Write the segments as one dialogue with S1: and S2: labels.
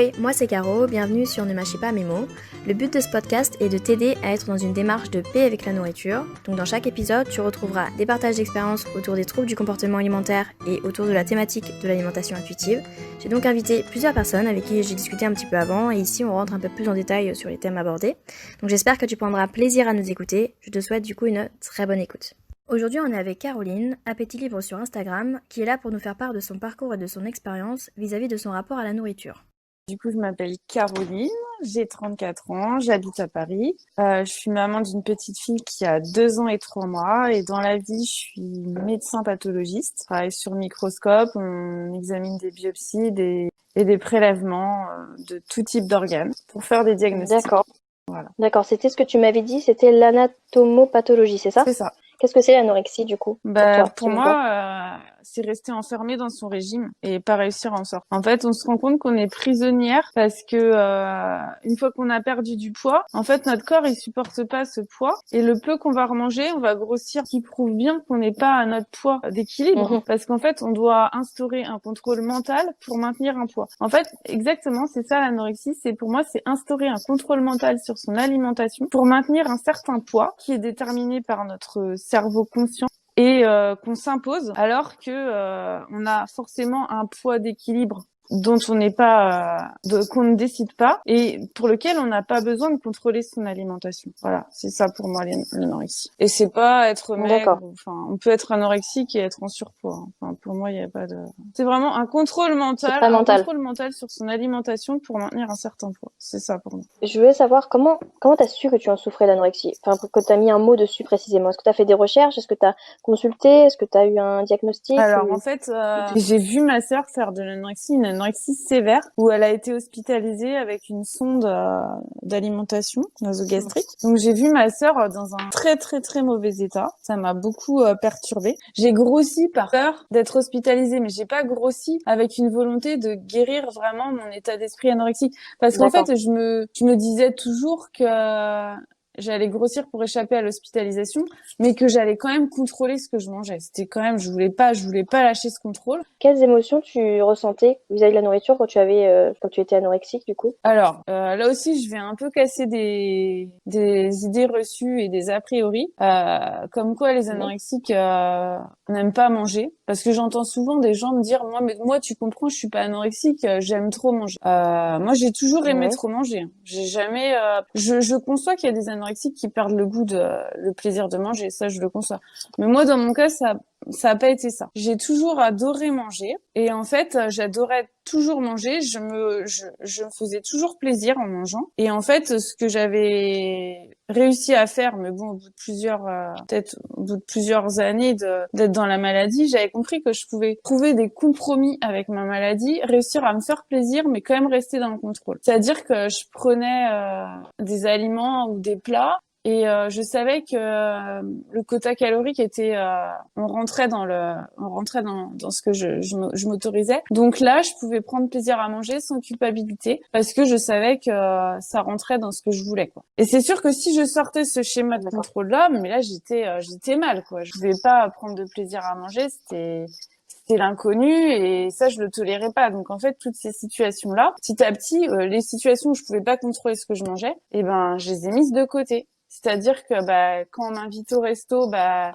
S1: Ahoy, moi c'est Caro, bienvenue sur Ne mâchez pas mes mots. Le but de ce podcast est de t'aider à être dans une démarche de paix avec la nourriture. Donc dans chaque épisode, tu retrouveras des partages d'expériences autour des troubles du comportement alimentaire et autour de la thématique de l'alimentation intuitive. J'ai donc invité plusieurs personnes avec qui j'ai discuté un petit peu avant et ici on rentre un peu plus en détail sur les thèmes abordés. Donc j'espère que tu prendras plaisir à nous écouter. Je te souhaite du coup une très bonne écoute. Aujourd'hui, on est avec Caroline, Appétit Libre sur Instagram, qui est là pour nous faire part de son parcours et de son expérience vis-à-vis de son rapport à la nourriture.
S2: Du coup, je m'appelle Caroline, j'ai 34 ans, j'habite à Paris. Je suis maman d'une petite fille qui a 2 ans et 3 mois. Et dans la vie, je suis médecin pathologiste. Je travaille sur microscope, on examine des biopsies et des prélèvements de tout type d'organes pour faire des diagnostics.
S3: D'accord.
S2: Voilà.
S3: D'accord, c'était ce que tu m'avais dit, c'était l'anatomopathologie, c'est ça?
S2: C'est ça.
S3: Qu'est-ce que c'est l'anorexie du coup?
S2: Pour moi, c'est rester enfermé dans son régime et pas réussir à en sortir. En fait, on se rend compte qu'on est prisonnière parce que une fois qu'on a perdu du poids, en fait, notre corps il supporte pas ce poids et le peu qu'on va remanger, on va grossir, ce qui prouve bien qu'on n'est pas à notre poids d'équilibre. Parce qu'en fait, on doit instaurer un contrôle mental pour maintenir un poids. En fait, exactement, c'est ça l'anorexie. Pour moi, c'est instaurer un contrôle mental sur son alimentation pour maintenir un certain poids qui est déterminé par notre cerveau conscient et qu'on s'impose alors que on a forcément un poids d'équilibre dont on n'est pas qu'on ne décide pas et pour lequel on n'a pas besoin de contrôler son alimentation. Voilà, c'est ça pour moi l'anorexie. Et c'est pas être maigre, enfin on peut être anorexique et être en surpoids. Enfin pour moi, il y a pas de c'est vraiment un contrôle mental, contrôle mental sur son alimentation pour maintenir un certain poids. C'est ça pour moi.
S3: Je voulais savoir comment t'as su que tu en souffrais d'anorexie? Enfin, que t'as mis un mot dessus précisément. Est-ce que t'as fait des recherches? Est-ce que t'as consulté? Est-ce que t'as eu un diagnostic?
S2: Alors en fait, j'ai vu ma sœur faire de l'anorexie, une anorexie sévère, où elle a été hospitalisée avec une sonde d'alimentation nasogastrique. Donc j'ai vu ma sœur dans un très très très mauvais état. Ça m'a beaucoup perturbée. J'ai grossi par peur d'être hospitalisée, mais j'ai pas grossi avec une volonté de guérir vraiment mon état d'esprit anorexique. Parce qu'en fait, je me disais toujours que j'allais grossir pour échapper à l'hospitalisation, mais que j'allais quand même contrôler ce que je mangeais. C'était quand même, je voulais pas lâcher ce contrôle.
S3: Quelles émotions tu ressentais vis-à-vis de la nourriture quand tu étais anorexique du coup?
S2: Alors, là aussi, je vais un peu casser des idées reçues et des a priori, comme quoi les anorexiques n'aiment pas manger. Parce que j'entends souvent des gens me dire, moi, tu comprends, je suis pas anorexique, j'aime trop manger. Moi, j'ai toujours aimé trop manger. J'ai jamais, je conçois qu'il y a des anorexiques qui perdent le plaisir de manger, ça, je le conçois. Mais moi, dans mon cas, ça a pas été ça. J'ai toujours adoré manger et en fait, j'adorais toujours manger. Je me faisais toujours plaisir en mangeant. Et en fait, ce que j'avais réussi à faire, mais bon, au bout de plusieurs années d'être dans la maladie, j'avais compris que je pouvais trouver des compromis avec ma maladie, réussir à me faire plaisir, mais quand même rester dans le contrôle. C'est-à-dire que je prenais des aliments ou des plats. Et je savais que le quota calorique était, on rentrait dans ce que je m'autorisais. Donc là, je pouvais prendre plaisir à manger sans culpabilité parce que je savais que ça rentrait dans ce que je voulais, quoi. Et c'est sûr que si je sortais ce schéma de contrôle-là, mais là j'étais mal, quoi. Je pouvais pas prendre de plaisir à manger, c'était l'inconnu et ça je le tolérais pas. Donc en fait toutes ces situations là, petit à petit, les situations où je pouvais pas contrôler ce que je mangeais, je les ai mises de côté. C'est-à-dire que quand on m'invite au resto,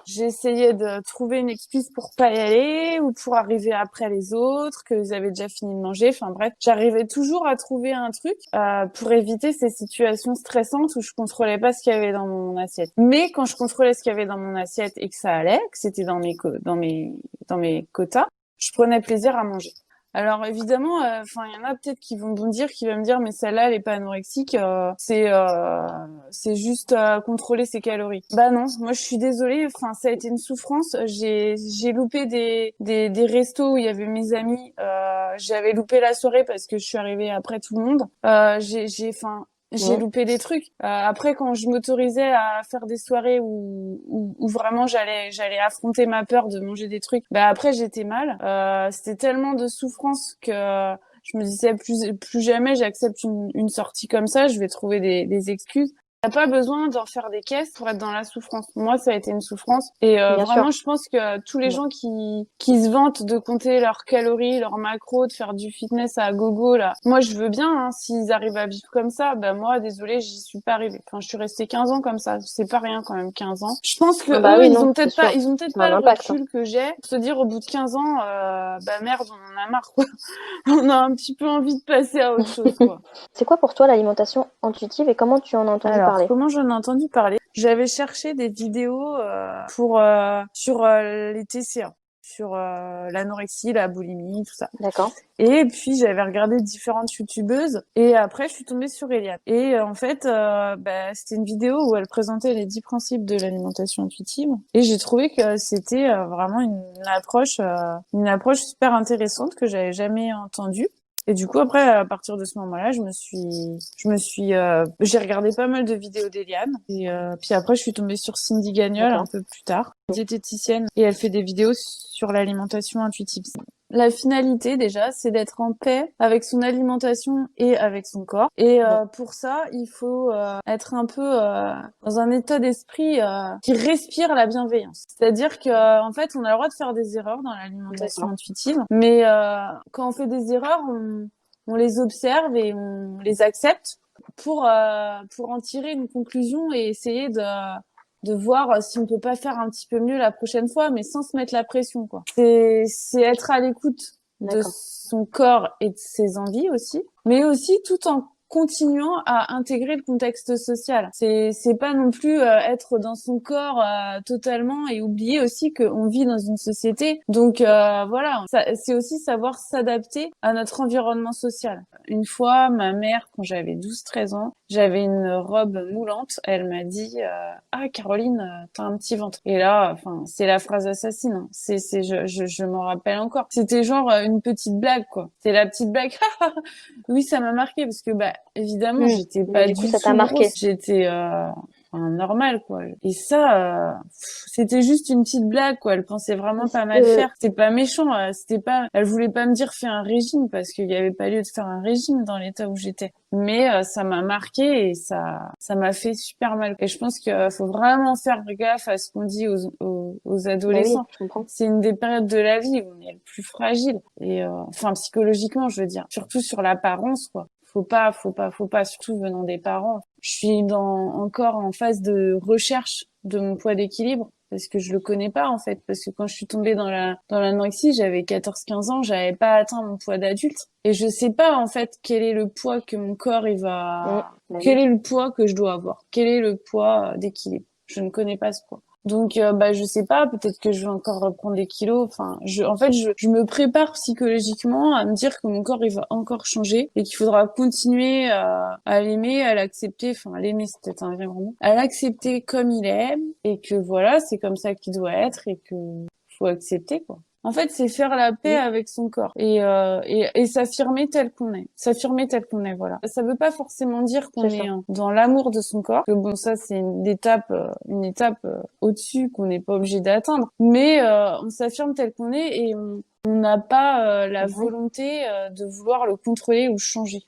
S2: j'essayais de trouver une excuse pour pas y aller ou pour arriver après les autres, qu'ils avaient déjà fini de manger. Enfin bref, j'arrivais toujours à trouver un truc pour éviter ces situations stressantes où je contrôlais pas ce qu'il y avait dans mon assiette. Mais quand je contrôlais ce qu'il y avait dans mon assiette et que ça allait, que c'était dans mes quotas, je prenais plaisir à manger. Alors évidemment, il y en a peut-être qui vont bondir, qui vont me dire mais celle-là elle est pas anorexique, c'est juste contrôler ses calories. Bah non, moi je suis désolée, ça a été une souffrance. J'ai loupé des restos où il y avait mes amis, j'avais loupé la soirée parce que je suis arrivée après tout le monde. J'ai loupé des trucs. Après, quand je m'autorisais à faire des soirées où vraiment j'allais affronter ma peur de manger des trucs, après j'étais mal. C'était tellement de souffrance que je me disais plus jamais j'accepte une sortie comme ça. Je vais trouver des excuses. T'as pas besoin d'en faire des caisses pour être dans la souffrance. Moi, ça a été une souffrance. Et
S3: Bien
S2: vraiment,
S3: sûr.
S2: je pense que tous les gens qui se vantent de compter leurs calories, leurs macros, de faire du fitness à gogo, là. Moi, je veux bien, hein, s'ils arrivent à vivre comme ça. Ben moi, désolée, j'y suis pas arrivée. Enfin, je suis restée 15 ans comme ça. C'est pas rien quand même, 15 ans. Je pense que
S3: Bah
S2: eux,
S3: oui,
S2: ils
S3: non,
S2: ont peut-être
S3: c'est
S2: pas,
S3: sûr.
S2: ils ont peut-être
S3: Ça a
S2: pas
S3: un
S2: le
S3: impact.
S2: recul que j'ai pour se dire au bout de 15 ans, bah merde, on en a marre, quoi. On a un petit peu envie de passer à autre chose, quoi.
S3: C'est quoi pour toi l'alimentation intuitive et comment tu en as entendu
S2: Alors,
S3: parler?
S2: comment j'en ai entendu parler? J'avais cherché des vidéos sur les TCA, sur l'anorexie, la boulimie, tout ça.
S3: D'accord.
S2: Et puis j'avais regardé différentes youtubeuses et après je suis tombée sur Eliane. Et en fait, c'était une vidéo où elle présentait les 10 principes de l'alimentation intuitive et j'ai trouvé que c'était vraiment une approche super intéressante que j'avais jamais entendue. Et du coup, après, à partir de ce moment-là, j'ai regardé pas mal de vidéos d'Eliane. Et puis après, je suis tombée sur Cindy Gagnol un
S3: D'accord.
S2: peu plus tard, diététicienne, et elle fait des vidéos sur l'alimentation intuitive. La finalité, déjà, c'est d'être en paix avec son alimentation et avec son corps. Et pour ça, il faut être un peu dans un état d'esprit qui respire la bienveillance. C'est-à-dire que en fait, on a le droit de faire des erreurs dans l'alimentation
S3: D'accord.
S2: intuitive, mais quand on fait des erreurs, on les observe et on les accepte pour en tirer une conclusion et essayer de voir si on peut pas faire un petit peu mieux la prochaine fois, mais sans se mettre la pression, quoi. C'est être à l'écoute de
S3: D'accord.
S2: son corps et de ses envies aussi, mais aussi tout en continuant à intégrer le contexte social. C'est pas non plus être dans son corps totalement et oublier aussi qu'on vit dans une société. Donc voilà, c'est aussi savoir s'adapter à notre environnement social. Une fois, ma mère, quand j'avais 12-13 ans, j'avais une robe moulante. Elle m'a dit ah Caroline, t'as un petit ventre. Et là, enfin, c'est la phrase assassine. Hein. Je m'en rappelle encore. C'était genre une petite blague, quoi. C'est la petite blague. Oui, ça m'a marqué parce que évidemment, j'étais
S3: Mais
S2: pas
S3: du coup,
S2: du
S3: ça t'a
S2: tout
S3: marqué.
S2: grosse. J'étais normal, quoi. Et ça, c'était juste une petite blague, quoi. Elle pensait vraiment pas mal faire. C'était pas méchant. Elle voulait pas me dire fais un régime parce qu'il y avait pas lieu de faire un régime dans l'état où j'étais. Mais ça m'a marqué et ça m'a fait super mal. Et je pense qu'il faut vraiment faire gaffe à ce qu'on dit aux adolescents.
S3: Bah oui, je comprends.
S2: C'est une des périodes de la vie où on est le plus fragile. Et enfin psychologiquement, je veux dire, surtout sur l'apparence, quoi. Faut pas, surtout venant des parents. Je suis encore en phase de recherche de mon poids d'équilibre parce que je le connais pas en fait, parce que quand je suis tombée dans l'anorexie, j'avais 14-15 ans, j'avais pas atteint mon poids d'adulte et je sais pas en fait quel est le poids que mon corps quel est le poids que je dois avoir, quel est le poids d'équilibre. Je ne connais pas ce poids. Donc je sais pas, peut-être que je vais encore reprendre des kilos. Enfin, je me prépare psychologiquement à me dire que mon corps il va encore changer et qu'il faudra continuer à l'aimer, à l'accepter. Enfin, à l'aimer, c'est peut-être un vrai grand mot. À l'accepter comme il est et que voilà, c'est comme ça qu'il doit être et que faut accepter, quoi. En fait, c'est faire la paix avec son corps et s'affirmer tel qu'on est. S'affirmer tel qu'on est, voilà. Ça veut pas forcément dire qu'on est dans l'amour de son corps. Que bon, ça, c'est une étape au-dessus qu'on n'est pas obligé d'atteindre. Mais on s'affirme tel qu'on est et on n'a pas la volonté de vouloir le contrôler ou changer.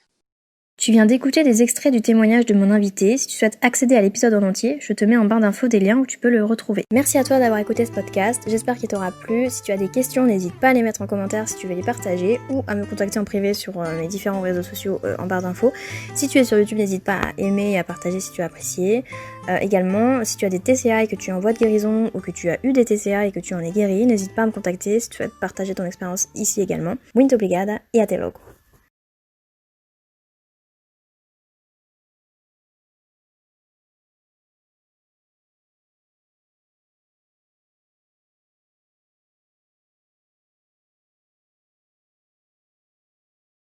S1: Tu viens d'écouter des extraits du témoignage de mon invité. Si tu souhaites accéder à l'épisode en entier, je te mets en barre d'infos des liens où tu peux le retrouver. Merci à toi d'avoir écouté ce podcast, j'espère qu'il t'aura plu. Si tu as des questions, n'hésite pas à les mettre en commentaire si tu veux les partager ou à me contacter en privé sur mes différents réseaux sociaux en barre d'infos. Si tu es sur YouTube, n'hésite pas à aimer et à partager si tu as apprécié. Également, si tu as des TCA et que tu es en voie de guérison ou que tu as eu des TCA et que tu en es guéri, n'hésite pas à me contacter si tu souhaites partager ton expérience ici également. Muito obrigada et até logo.